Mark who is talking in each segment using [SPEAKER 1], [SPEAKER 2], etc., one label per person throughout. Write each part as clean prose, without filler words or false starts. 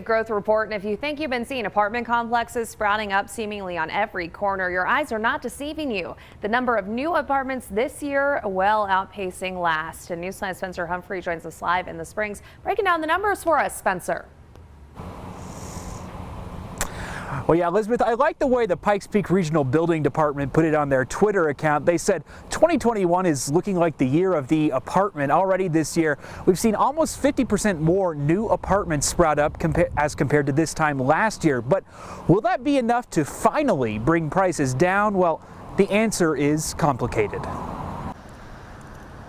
[SPEAKER 1] Growth report, and if you think you've been seeing apartment complexes sprouting up seemingly on every corner, your eyes are not deceiving you. The number of new apartments this year well outpacing last. And Newsline's Spencer Humphrey joins us live in the Springs, breaking down the numbers for us. Spencer.
[SPEAKER 2] Well, yeah, Elizabeth, I like the way the Pikes Peak Regional Building Department put it on their Twitter account. They said 2021 is looking like the year of the apartment. Already this year, we've seen almost 50% more new apartments sprout up as compared to this time last year. But will that be enough to finally bring prices down? Well, the answer is complicated.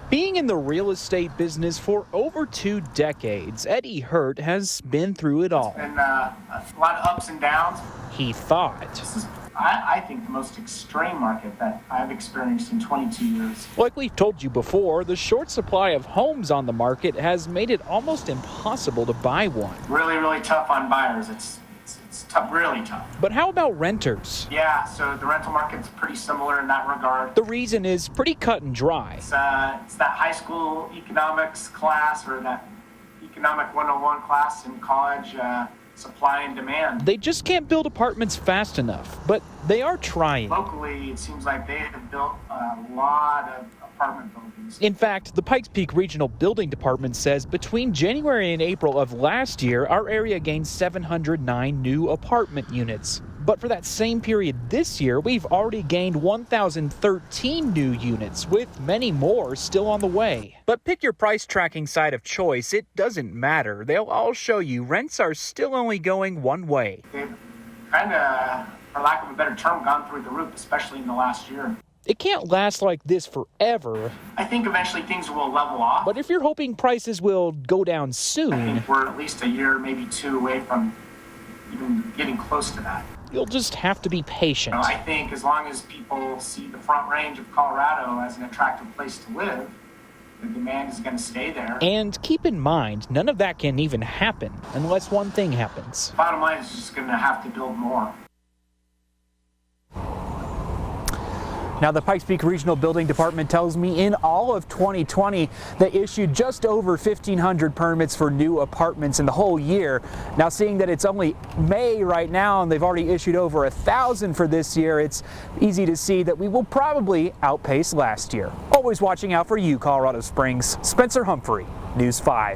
[SPEAKER 2] Being in the real estate business for over 2 decades, Eddie Hurt has been through it all.
[SPEAKER 3] It's been a lot of ups and downs.
[SPEAKER 2] He thought.
[SPEAKER 3] This is, I think, the most extreme market that I've experienced in 22 years.
[SPEAKER 2] Like we've told you before, the short supply of homes on the market has made it almost impossible to buy one.
[SPEAKER 3] Really, really tough on buyers. It's tough, really tough.
[SPEAKER 2] But how about renters?
[SPEAKER 3] Yeah, so the rental market's pretty similar in that regard.
[SPEAKER 2] The reason is pretty cut and dry.
[SPEAKER 3] It's that high school economics class, or that economic 101 class in college, supply and demand.
[SPEAKER 2] They just can't build apartments fast enough, but they are trying.
[SPEAKER 3] Locally, it seems like they have built a lot of apartment buildings.
[SPEAKER 2] In fact, the Pikes Peak Regional Building Department says between January and April of last year, our area gained 709 new apartment units. But for that same period this year, we've already gained 1,013 new units, with many more still on the way. But pick your price tracking site of choice, it doesn't matter. They'll all show you rents are still only going one way.
[SPEAKER 3] They've kind of, for lack of a better term, gone through the roof, especially in the last year.
[SPEAKER 2] It can't last like this forever.
[SPEAKER 3] I think eventually things will level off.
[SPEAKER 2] But if you're hoping prices will go down soon,
[SPEAKER 3] I think we're at least a year, maybe 2 away from even getting close to that.
[SPEAKER 2] You'll just have to be patient.
[SPEAKER 3] I think as long as people see the Front Range of Colorado as an attractive place to live, the demand is going to stay there.
[SPEAKER 2] And keep in mind, none of that can even happen unless one thing happens.
[SPEAKER 3] Bottom line is just going to have to build more.
[SPEAKER 2] Now, the Pikes Peak Regional Building Department tells me in all of 2020, they issued just over 1,500 permits for new apartments in the whole year. Now, seeing that it's only May right now and they've already issued over 1,000 for this year, it's easy to see that we will probably outpace last year. Always watching out for you, Colorado Springs. Spencer Humphrey, News 5.